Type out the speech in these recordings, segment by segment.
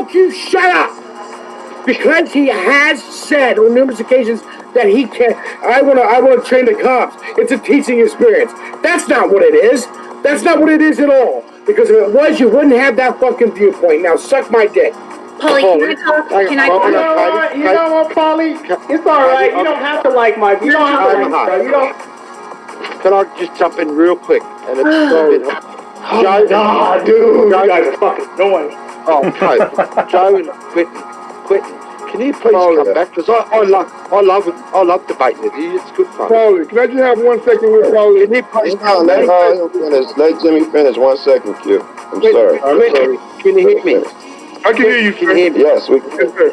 don't you shut up! Because he has said on numerous occasions that he can't. I want to train the cops. It's a teaching experience. That's not what it is. That's not what it is at all. Because if it was, you wouldn't have that fucking viewpoint. Now suck my dick. Paulie, can I talk? Can I talk? You know what, Paulie? It's all right. You don't have to like Mike. You don't have to like Mike. You don't. Can I just jump in real quick? And it's so Joe, dude, you guys are fucking annoying. Oh, okay. Joe and Quentin, can you please come back? Because I love debating with you. It's good fun. Paulie, can I just have 1 second with Paulie? Can you please let him finish. Let Jimmy finish 1 second, Q. I'm sorry. Can you hear me? I can hear you, Can you hear me? Yes, we can. Yes, sir.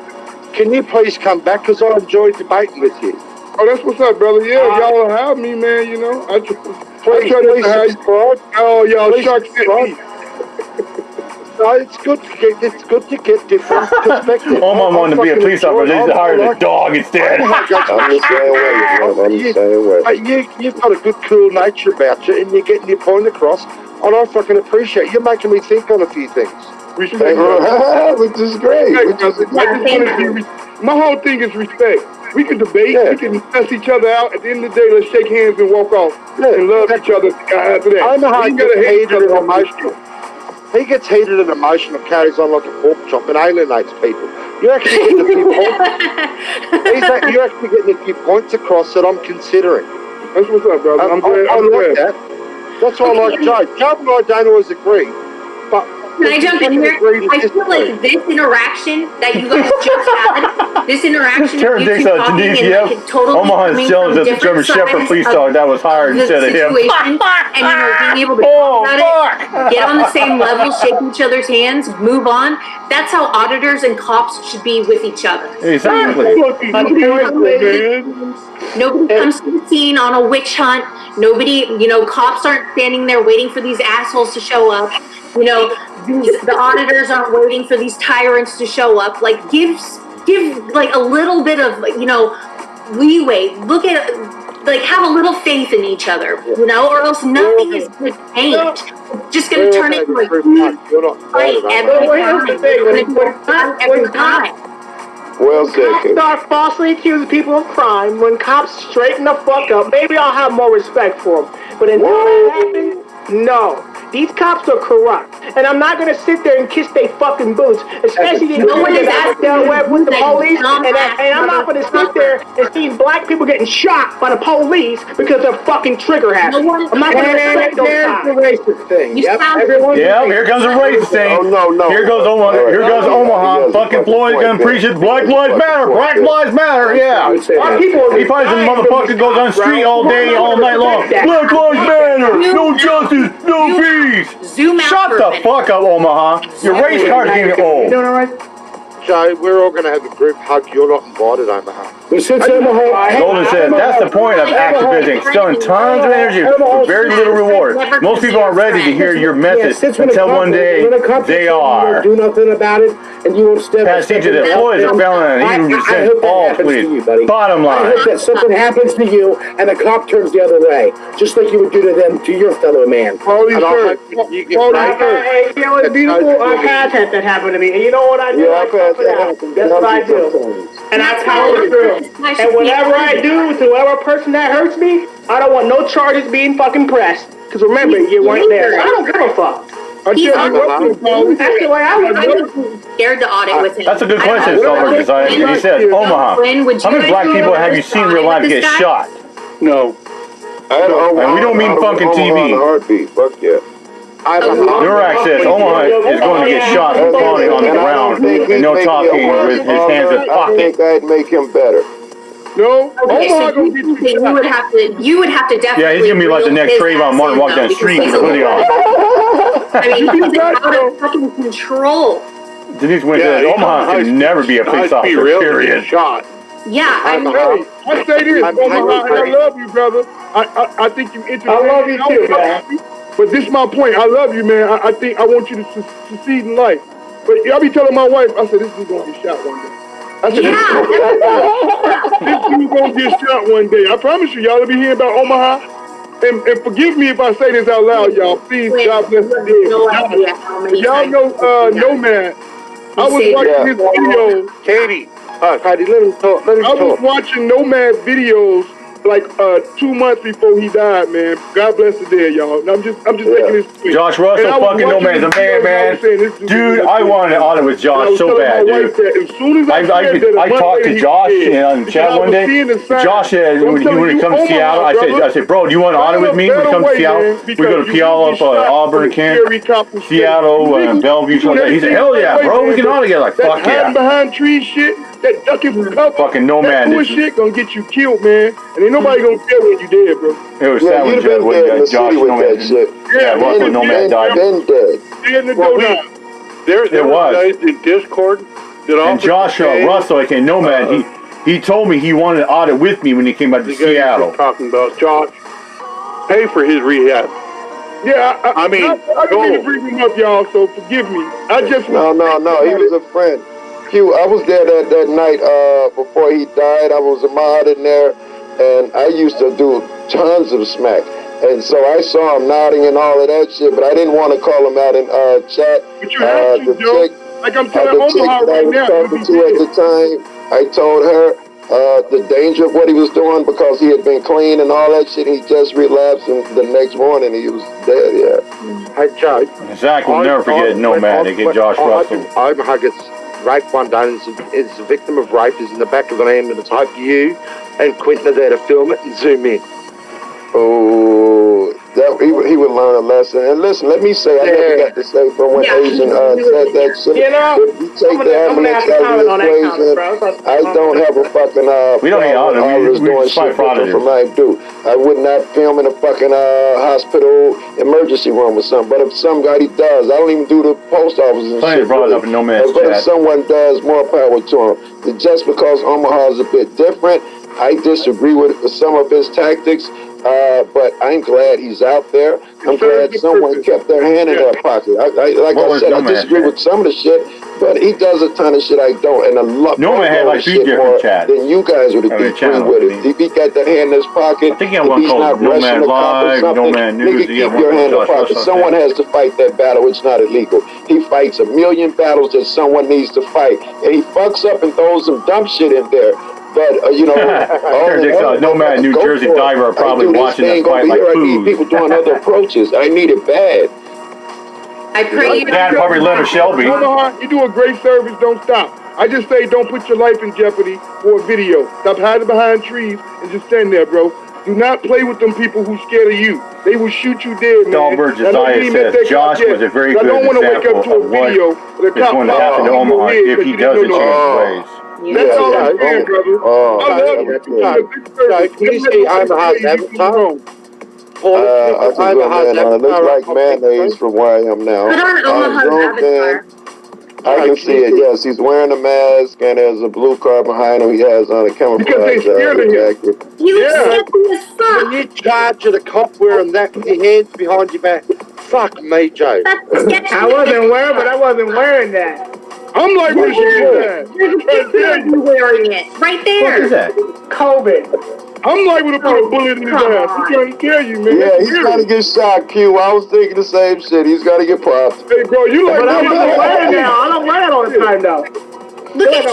Can you please come back? Because I enjoy debating with you. Oh, that's what's up, brother. Yeah, y'all have me, man, you know. I try to have you. Oh, y'all sharks hit me. No, it's good to get different perspectives. Omaha wanted to be a police officer. They hired a dog instead. I'm the same way. You've got a good, cool nature about you, and you're getting your point across. And I fucking appreciate you. You're making me think on a few things. Respect, which is great. My whole thing is respect. We can debate, we can test each other out. At the end of the day, let's shake hands and walk off and love each other after that. I know how he gets heated and emotional. He gets heated and emotional, carries on like a pork chop, and alienates people. You're actually getting a few points. You're actually getting a few points across that I'm considering. That's what's up, brother. I'm glad. I like that. That's why I like Joe. Joe and I don't always agree, but can I jump in here? I feel like this interaction that you guys just had, this interaction of you two talking and like totally Omaha's jealous that the German Shepherd police dog that was hired instead of him. And being able to talk about it, get on the same level, shake each other's hands, move on. That's how auditors and cops should be with each other. Exactly. Nobody comes to the scene on a witch hunt. Nobody, cops aren't standing there waiting for these assholes to show up. The auditors aren't waiting for these tyrants to show up. Like, give like a little bit of, leeway. Look at, have a little faith in each other, or else nothing is good paint. It's just going to turn into a huge fight every time. Well said, cops start falsely accusing people of crime, when cops straighten the fuck up, maybe I'll have more respect for them. But until that happens, no. These cops are corrupt, and I'm not gonna sit there and kiss their fucking boots, especially the one that's down with the police. And I'm not gonna sit there and see black people getting shot by the police because they're fucking trigger happy. I'm not gonna respect those cops. The racist thing. Here comes a racist thing. Oh, no. Here goes Omaha. Here goes Omaha. Fucking Floyd gonna preach it. Black lives matter. Black lives matter. Yeah. He finds a motherfucker goes on the street all day, all night long. Black lives matter. No justice. No peace. Zoom out. Shut the fuck up, Omaha. Your race card's getting old. You doing all right? Joe, we're all going to have a group hug. You're not invited, Omaha. Golden said, that's the point of activism. Spending tons of energy for very little reward. Most people aren't ready to hear your message until one day they are. Do nothing about it, and you won't step. Pass to the Floyd is a felon, and he resents all police. Bottom line. I hope that something happens to you, and the cop turns the other way, just like you would do to them, to your fellow man. Paulie, sir. Hey, you know what's beautiful? I've had that happen to me, and you know what I do? Yeah, I've had that happen. That's what I do. And I power through. And whatever I do to whoever person that hurts me, I don't want no charges being fucking pressed. Because remember, you weren't there. So I don't give a fuck. That's the way I was scared to audit with him. That's a good question, Sullivan, because he said, Omaha, how many black people have you seen in real life get shot? No. And we don't mean fucking TV. Heartbeat. Fuck yeah. Nurak says Omaha is going to get shot for falling on the ground and no talking with his hands in I think pockets. that'd make him better. No. Okay, so you would have to definitely. Yeah, he's gonna be like the next Trayvon Martin walking down the street with a hoodie on. I mean, he's out of fucking control. Denise Wynn says Omaha can never be a police officer. Period. Shot. Yeah, I say this, Omaha, and I love you, brother. I think you interesting. I love you too, man. But this is my point. I love you, man. I think I want you to succeed in life. But I be telling my wife, I said, this is going to get shot one day. I said, this is going to get shot one day. I promise you, y'all will be hearing about Omaha. And forgive me if I say this out loud, y'all. Please, God bless you. No idea how many y'all know Nomad. I was watching his videos. Katie, Katie, let him talk. Let him I was talk. watching Nomad videos like 2 months before he died, man. God bless the dead, y'all. I'm just making this point. Josh Russell, And I was fucking watching Nomad's a his man, videos, and I man. was saying, this Dude, I wanted an audit with And I Josh was so telling bad, my wife dude. that as soon as I said that, a I month talked later, to he Josh dead. on the chat Because I one was day. seeing the signs. Josh said So I'm when telling he you, come to Omaha, Seattle, I said, bro, do you want an audit with me when you come to Seattle? We go to Puyallup, Auburn, Kent, Seattle, Bellevue, something like that. He said, hell yeah, bro, we can audit together. Like, fuck yeah. Hiding behind trees shit, that ducking for cover, Fucking Nomad. that bullshit gonna get you killed, man. And ain't nobody gonna care when you dead, bro. It was sad when you'd have been dead in the city with that shit. Yeah, Russell Nomad died. Been dead. Dead in the donut. There was. Guys in Discord that And Josh Russell, aka Nomad, he told me he wanted to audit with me when he came back to Seattle. Talking about Josh, pay for his rehab. Yeah, I mean, I didn't mean to bring him up, y'all, so forgive me. I just No, he was a friend. Q, I was there that night before he died. I was modded in there, and I used to do tons of smack. And so I saw him nodding and all of that shit, but I didn't want to call him out in chat. But you have to, Joe. Like I'm telling Omaha right now. I was talking to at the time, I told her the danger of what he was doing because he had been clean and all that shit. He just relapsed, and the next morning he was dead. Yeah. Hey, Joe. Zach will never forget Nomad to get Josh Russell. Omaha gets raped one day and is a victim of rape. Is in the back of an ambulance. I hope you and Quentin are there to film it and zoom in. Oh, he would learn a lesson. And listen, let me say, I never got to say from when Asian said that shit. You know, if you take the ambulance out of the equation, I don't have a fucking we don't need auditors. We doing just fight shit for auditors. from I do. I would not film in a fucking hospital emergency room or something. But if somebody does, I don't even do the post office and Plenty shit. brought it up in Nomad's But if chat. someone does, more power to them. Just because Omaha is a bit different, I disagree with some of his tactics. But I'm glad he's out there. I'm glad someone kept their hand in their pocket. I disagree with some of the shit, but he does a ton of shit I don't, and a lot more shit more than you guys would agree with it. If he got that hand in his pocket, if he's not wrestling or something, nigga, keep your hand in the pocket. Someone has to fight that battle. It's not illegal. He fights a million battles that someone needs to fight, and he fucks up and throws some dumb shit in there. But, you know, Nomad New Jersey diver are probably watching that fight like I food. need people doing other approaches. I need it bad. I pray you Dad probably Leonard Shelby. Omaha, you do a great service. Don't stop. I just say don't put your life in jeopardy for a video. Stop hiding behind trees and just stand there, bro. Do not play with them people who's scared of you. They will shoot you dead, man. Dalbert Josiah says Josh was a very good example of what is going to happen to Omaha if he doesn't change his ways. That's all I'm saying, brother. I love you. Can you see Omaha's avatar? I think it looks like mayonnaise from where I am now. Put on Omaha's avatar. I can see it, yes. He's wearing a mask and there's a blue car behind him. He has on a camouflage jacket. He looks sketchy as fuck. When you charge at a cop wearing that with your hands behind your back, fuck me, Joe. That's sketchy. I wasn't wearing that. I'm like, what is she doing? There's a picture of you wearing it. Right there. What is that? COVID. I'm like to put a bullet in his ass. I'm trying to tell you, man. Yeah, he's got to get shot, Q. I was thinking the same shit. He's got to get popped. Hey, bro, you like... But I don't wear it now. I don't wear it all the time, though. Look at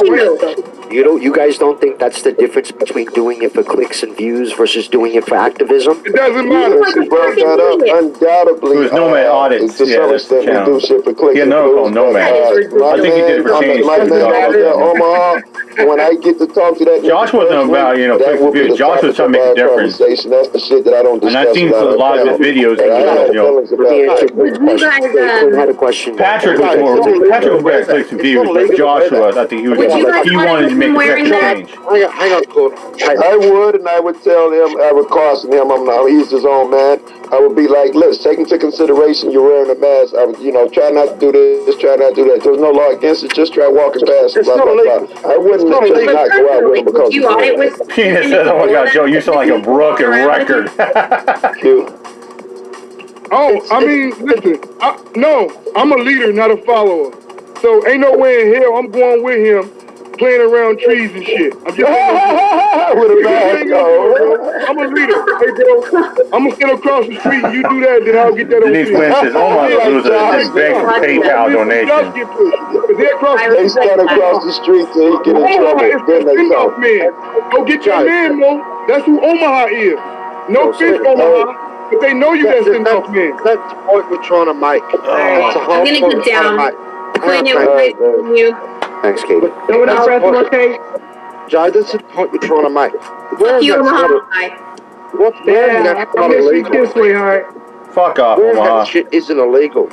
you. You guys don't think that's the difference between doing it for clicks and views versus doing it for activism? It doesn't matter. He brought that up. Undoubtedly. It was Nomad Audits. To some extent, we do shit for clicks and views. called Nomad. I think he did it for change. Omaha, when I get to talk to that... Josh wasn't about, clicks and views. Josh was trying to make a difference. That's the shit that I don't discuss. And I've seen a lot of his videos. I had a question. Patrick was better at clicks and views, but Josh was. I think he wanted to make a change. Hang on, Court. I would, and I would tell him, I would caution him, he's his own man. I would be like, let's take into consideration you're wearing a mask. I would, try not to do this, try not to do that. There's no law against it, just try walking past it, blah, blah, blah. I wouldn't just not go out with him because you audit with Penis says, oh my God, Joe, you sound like a broken record. Oh, I mean, listen, no, I'm a leader, not a follower. So ain't no way in hell I'm going with him playing around trees and shit. I'm just with a mask on. I'm a leader. Hey, bro, I'm gonna stand across the street and you do that, then I'll get that on Denise film. Quinn says, Omaha lose a big PayPal donation. They stand across the street till he get in trouble. Omaha is Then the they spin-off talk. man. Go get your man, Mo. That's who Omaha is. No offense, Omaha, but they know you that spin-off man. That's the point we're trying to make. That's the whole I'm gonna point get we're trying to down. make. Quinn, it was nice meeting you. Thanks, Katie. No one else has more cake? Joe, that's the point we're trying to make. Fuck you, Omaha. What's Yeah, I miss you too, sweetheart. Fuck off, wearing Omaha. that shit isn't illegal.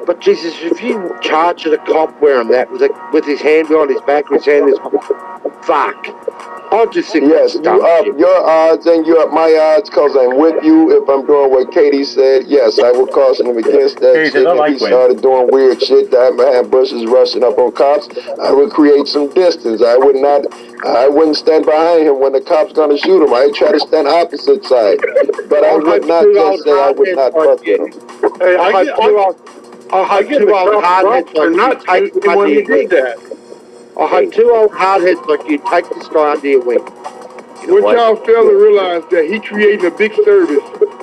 But Jesus, if you charge a cop wearing that with his hand behind his back, with his hand is fuck. I just think yes, that's you up shit. your odds and you up my odds because I'm with you. If I'm doing what Katie said, yes, I will caution him against that Katie shit. said, I If like he started doing weird shit, I might have bushes rushing up on cops, I would create some distance. I wouldn't stand behind him when the cop's gonna shoot him. I'd try to stand opposite side. But I would not just say I would not fuck with him. Hey, I hope two old hardheads like you take him under your wing. I hope two old hardheads like you take this guy under your wing. What y'all fail to realize that he creating a big service.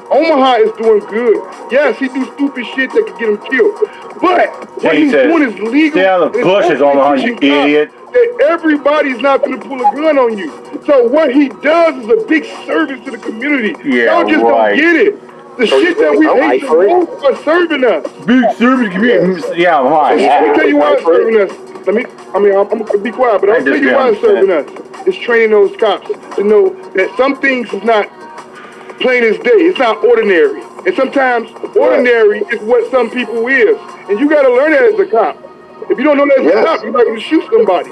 Omaha is doing good. Yes, he do stupid shit that could get him killed. But what he's doing is legal. Stay out of the bushes, Omaha, you idiot. That everybody's not going to pull a gun on you. So what he does is a big service to the community. Yeah, y'all just don't get it. The shit that we hate the most are serving us. Big service community. Yeah, I'm high. Let me tell you why it's serving us. I'm going to be quiet, but I'll tell you why it's serving us. It's training those cops to know that some things is not plain as day. It's not ordinary. And sometimes ordinary is what some people is. And you got to learn that as a cop. If you don't know that as a cop, you're not going to shoot somebody.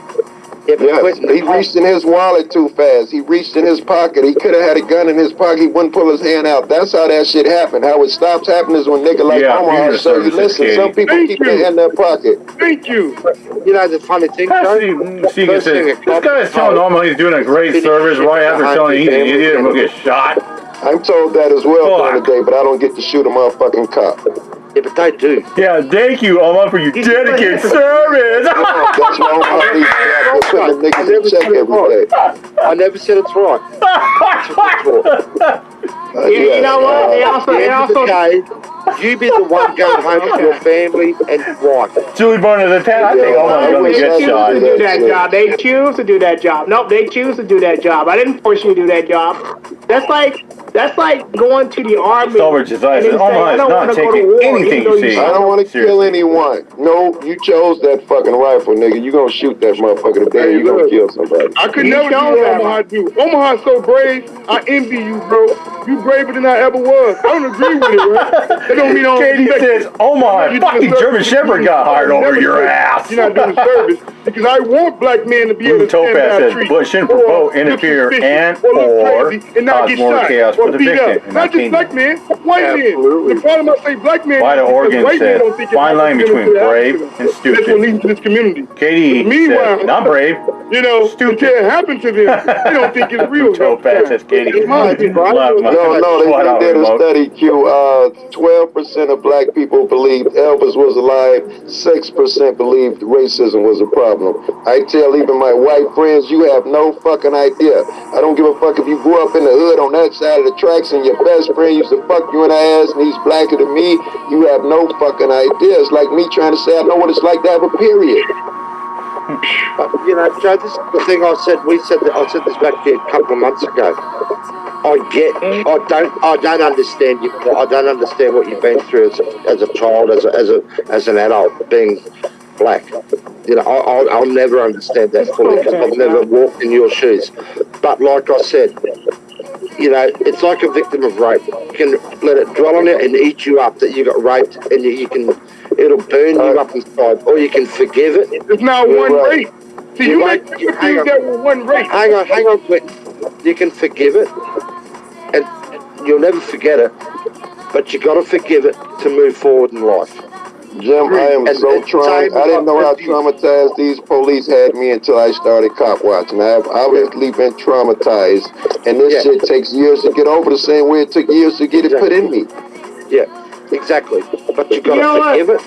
Yes, he reached in his wallet too fast. He reached in his pocket. He could have had a gun in his pocket. He wouldn't pull his hand out. That's how that shit happened. How it stops happening is when nigga like Omaha show you, listen, some people keep their hand in their pocket. Thank you. You know the funny thing, This guy is telling Omaha he's doing a great service right after telling he's an idiot and will get shot. I'm told that as well during the day, but I don't get to shoot a motherfucking cop. Yeah, but they do. Yeah, thank you, Omaha, for your dedicated service. That's why Omaha needs to have to put the niggas in check every day. I never said it's right. You know what? They also you be the one going home to your family and wife. Julie Barnes is a 10. I think Omaha's going to get shot. They choose to do that job. They choose to do that job. Nope, they choose to do that job. I didn't force you to do that job. That's like going to the army. Omaha is not taking anything you say. I don't want to kill anyone. No, you chose that fucking rifle, nigga. You gonna shoot that motherfucker today. You gonna kill somebody. I could never do what Omaha do. Omaha's so brave. I envy you, bro. You braver than I ever was. I don't agree with it, right? That don't mean I don't Katie says, Omaha, fucking German Shepherd got hired over your ass. You're not doing service because I want black men to be able to stand by a tree. Bush shouldn't provoke, interfere, and or not more chaos for the victim. Not just black men, white men. The problem I say black men Why the Oregon white men said, don't think fine line between brave and stupid. That's what leads to this community. Katie said, not brave, stupid. Until it happened to them, they don't think it's real. Topaz says, Katie. No, they did a study, Q. 12% of black people believed Elvis was alive. 6% believed racism was a problem. I tell even my white friends, you have no fucking idea. I don't give a fuck if you grew up in the hood on that side of the tracks and your best friend used to fuck you in the ass and he's blacker than me. You have no fucking idea. It's like me trying to say I know what it's like to have a period. Joe, this is the thing I said this back here a couple of months ago. I don't understand you. I don't understand what you've been through as a child, as an adult, being black. I'll never understand that fully because I've never walked in your shoes. But like I said, it's like a victim of rape. You can let it dwell on it and eat you up that you got raped, and it'll burn you up inside, or you can forgive it. It's not one rape. See, you make me think that was one rape. Hang on, Quentin. You can forgive it, and you'll never forget it, but you got to forgive it to move forward in life. Jim, I am so traumatized. I didn't know how traumatized these police had me until I started COPWATCH, and I've obviously been traumatized. And this shit takes years to get over, the same way it took years to get it put in me. Yeah, exactly. But you got to forgive it.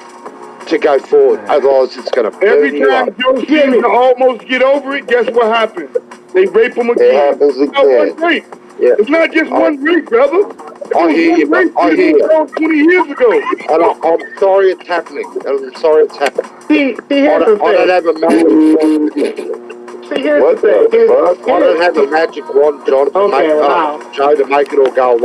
to go forward. Otherwise, it's going to burn Every you time up. Joe seems to almost get over it, guess what happens? They rape him again. It happens It's not again. one rape. Yeah. It's not just one rape, brother. I hear you, but I hear you. 20 years ago. And I'm sorry it's happening. I'm sorry it's happening. See, I don't have a magic wand. See, here's What the thing. the fuck? I don't have a magic wand, John, to Okay, make, wow. Joe, to make it all go away.